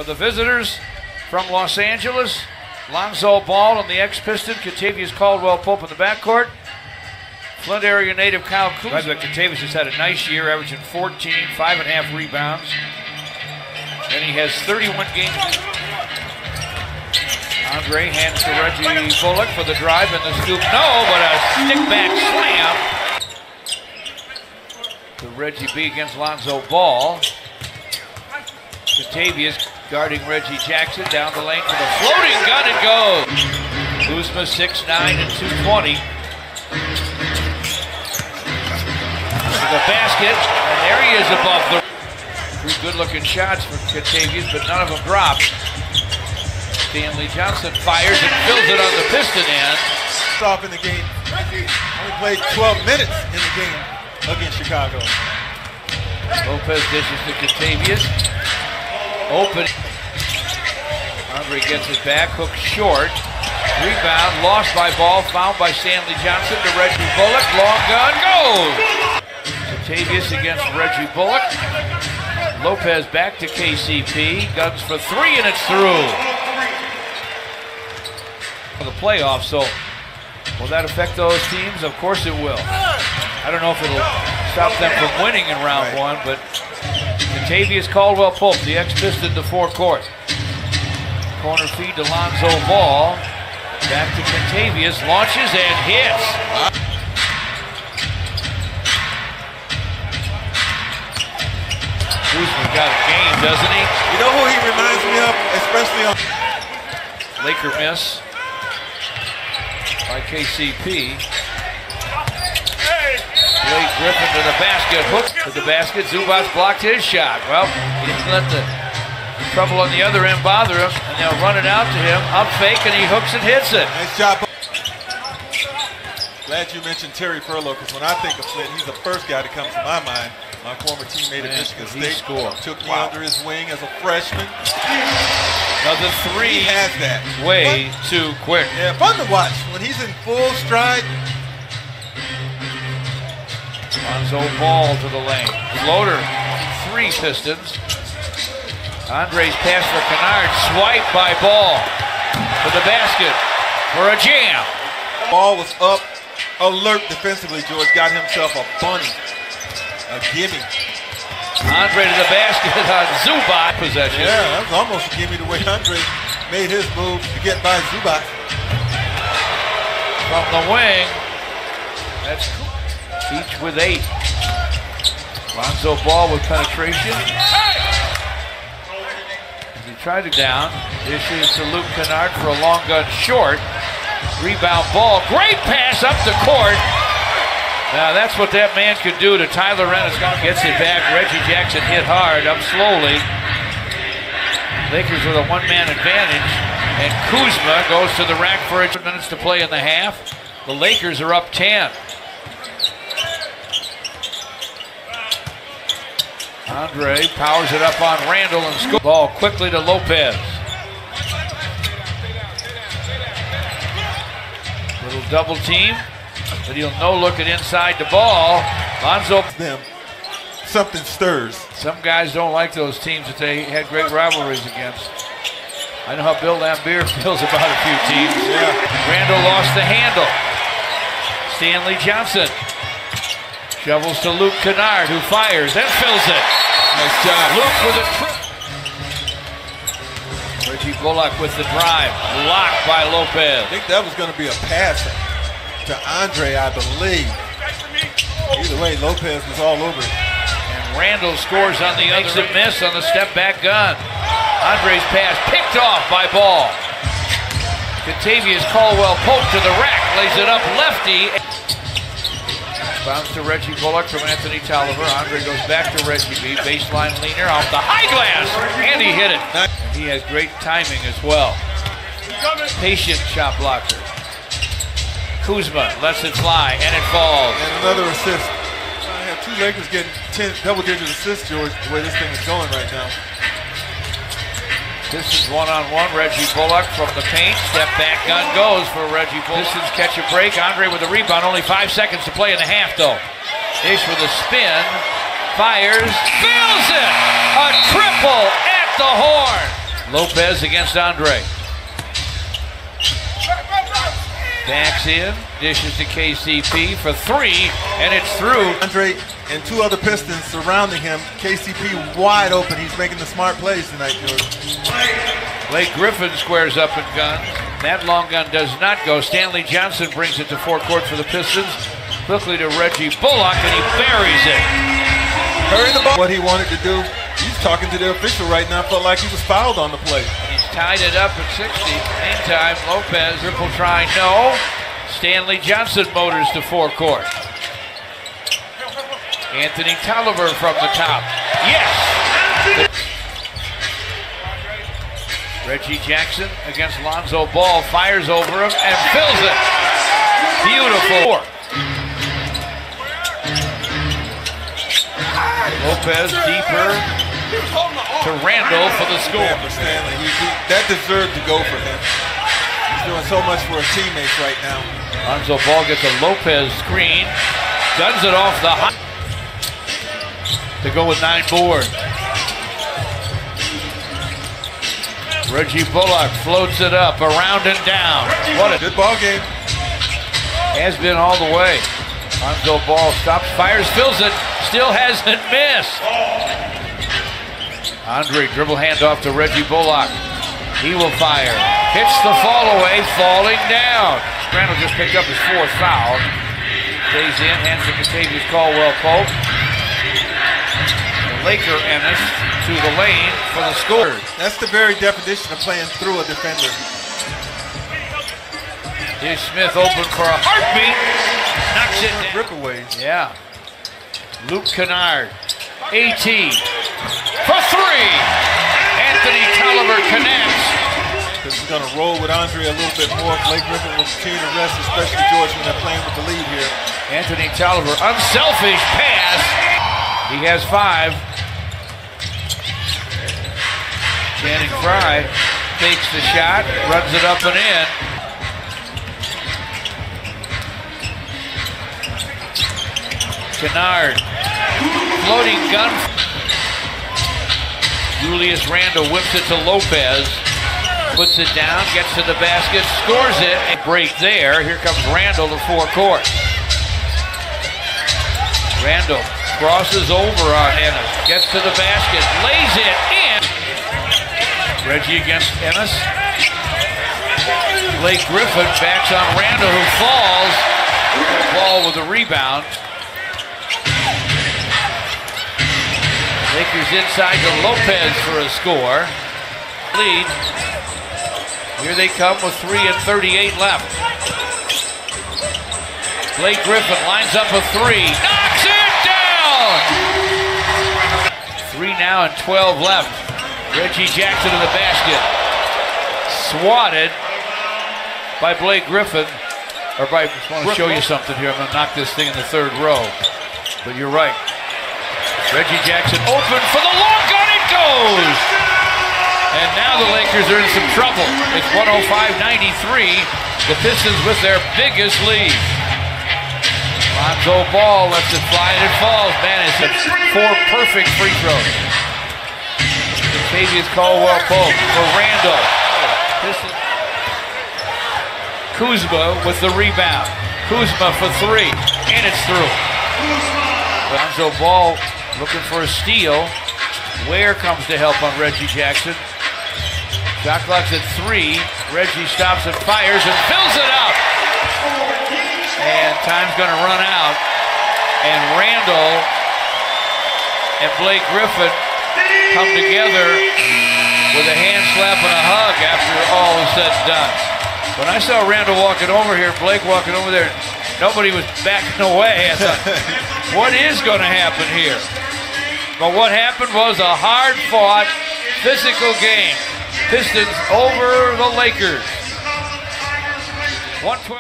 For the visitors from Los Angeles, Lonzo Ball and the ex-Piston, Kentavious Caldwell-Pope in the backcourt. Flint area native Kyle Kuzma. By the way, Kentavious has had a nice year, averaging 14, 5.5 rebounds. And he has 31 games. Andre hands to Reggie Bullock for the drive and the scoop. No, but a stick-back slam to Reggie B against Lonzo Ball. Kentavious guarding Reggie Jackson down the lane for the floating gun. It goes. Kuzma 6'9" and 220. To the basket, and there he is above the. Three good-looking shots for Kentavious, but none of them dropped. Stanley Johnson fires and fills it on the Piston end. Stop in the game. Only played 12 minutes in the game against Chicago. Lopez dishes to Kentavious. Open. Andre gets it back, hook short. Rebound, lost by Ball, found by Stanley Johnson to Reggie Bullock. Long gun, goes! Kentavious against Reggie Bullock. Lopez back to KCP. Guns for three, and it's through. For the playoffs, so will that affect those teams? Of course it will. I don't know if it'll stop them from winning in round one, but Kentavious Caldwell-Pope, the ex-Piston, to forecourt. Corner feed to Lonzo Ball. Back to Kentavious, launches and hits. Kuzma got a game, doesn't he? You know who he reminds me of, especially on Laker miss by KCP. Blake Griffin to the basket, hook to the basket. Zubac blocked his shot. Well, he didn't let the trouble on the other end bother him, and they'll run it out to him. Up fake, and he hooks and hits it. Nice job. Glad you mentioned Terry Furlow, because when I think of Flint, he's the first guy that comes to my mind. My former teammate at Michigan State took me under his wing as a freshman. Another three. He has that. Way too quick. Yeah, fun to watch when he's in full stride. Lonzo Ball to the lane. Floater, three Pistons. Andre's pass for Kennard, swipe by Ball to the basket for a jam. Ball was up, alert defensively. George got himself a bunny. A gimme. Andre to the basket on Zubac possession. Yeah, that was almost a gimme the way Andre made his move to get by Zubac. From the wing, that's each with 8. Lonzo Ball with penetration. He tried it down. Dishes to Luke Kennard for a long gun short. Rebound Ball. Great pass up the court. Now that's what that man could do to Tyler Rennis. Gets it back. Reggie Jackson hit hard, up slowly. Lakers with a one-man advantage. And Kuzma goes to the rack for 8 minutes to play in the half. The Lakers are up 10. Andre powers it up on Randall and scores. Ball quickly to Lopez. Little double team. But he'll no-look it inside the ball. Lonzo. Something stirs. Some guys don't like those teams that they had great rivalries against. I know how Bill Laimbeer feels about a few teams. Yeah. Randall lost the handle. Stanley Johnson shovels to Luke Kennard, who fires and fills it. Nice job. Luke with a trip. Reggie Bullock with the drive. Blocked by Lopez. I think that was going to be a pass to Andre, I believe. Either way, Lopez was all over it. And Randall scores on the exit miss on the step-back gun. Andre's pass picked off by Ball. Kentavious Caldwell-Pope to the rack, lays it up lefty. Bounce to Reggie Bullock from Anthony Tolliver. Andre goes back to Reggie B. Baseline leaner off the high glass, and he hit it. He has great timing as well. Patient shot blocker. Kuzma lets it fly, and it falls. And another assist. I have 2 Lakers getting 10 double-digit assists, George, the way this thing is going right now. This is one-on-one. Reggie Bullock from the paint. Step back gun goes for Reggie Bullock. Pistons catch a break. Andre with the rebound. Only 5 seconds to play in the half, though. Ish with a spin. Fires. Fills it! A triple at the horn. Lopez against Andre. Backs in, dishes to KCP for three, and it's through. Andre and two other Pistons surrounding him. KCP wide open. He's making the smart plays tonight, George. Blake Griffin squares up and guns. That long gun does not go. Stanley Johnson brings it to forecourt for the Pistons. Quickly to Reggie Bullock, and he buries it. Hurry the ball. What he wanted to do. He's talking to the official right now. Felt like he was fouled on the play. He's tied it up at 60. Meantime, Lopez, triple try, no. Stanley Johnson motors to forecourt. Anthony Tolliver from the top. Yes! Reggie Jackson against Lonzo Ball, fires over him and fills it. Beautiful. Lopez deeper to Randall for the score. Yeah, for Stanley. That deserved to go for him. He's doing so much for his teammates right now. Lonzo Ball gets a Lopez screen, guns it off the high to go with 9 boards. Reggie Bullock floats it up, around and down. What a good ball game. Has been all the way. Lonzo Ball stops, fires, fills it, still hasn't missed. Andre dribble handoff to Reggie Bullock. He will fire. Hits the fall away, falling down. Randall just picked up his 4th foul. Stays in, hands to Kentavious Caldwell-Pope. The Laker Ennis to the lane for the score. That's the very definition of playing through a defender. Here's Smith open for a heartbeat. Knocks it down. Ripaways. Yeah. Luke Kennard. AT for 3. Anthony Tolliver connects. This is going to roll with Andre a little bit more. Blake Griffin will continue to rest, especially George when they're playing with the lead here. Anthony Tolliver, unselfish pass. He has 5. Channing Frye takes the shot, runs it up and in. Kennard, floating gun. Julius Randle whips it to Lopez, puts it down, gets to the basket, scores it, and break there. Here comes Randle to forecourt. Randle crosses over on Ennis, gets to the basket, lays it in. Reggie against Ennis. Blake Griffin backs on Randle, who falls. Ball with a rebound. Lakers inside to Lopez for a score. Lead. Here they come with 3:38 left. Blake Griffin lines up a 3. Knocks it down! 3 now and 12 left. Reggie Jackson in the basket. Swatted by Blake Griffin. I just want to show you something here. I'm going to knock this thing in the 3rd row. But you're right. Reggie Jackson open for the long gun. It goes! And now the Lakers are in some trouble. It's 105-93. The Pistons with their biggest lead. Lonzo Ball lets it fly and it falls. Man, it's 4 perfect free throws. Kentavious Caldwell-Pope for Randall. Kuzma with the rebound. Kuzma for 3, and it's through. Lonzo Ball looking for a steal. Ware comes to help on Reggie Jackson. Shot clock's at 3. Reggie stops and fires and fills it up. And time's going to run out. And Randall and Blake Griffin come together with a hand slap and a hug after all is said and done. When I saw Randall walking over here, Blake walking over there, nobody was backing away. I thought, what is going to happen here? But what happened was a hard-fought, physical game. Pistons over the Lakers. 112.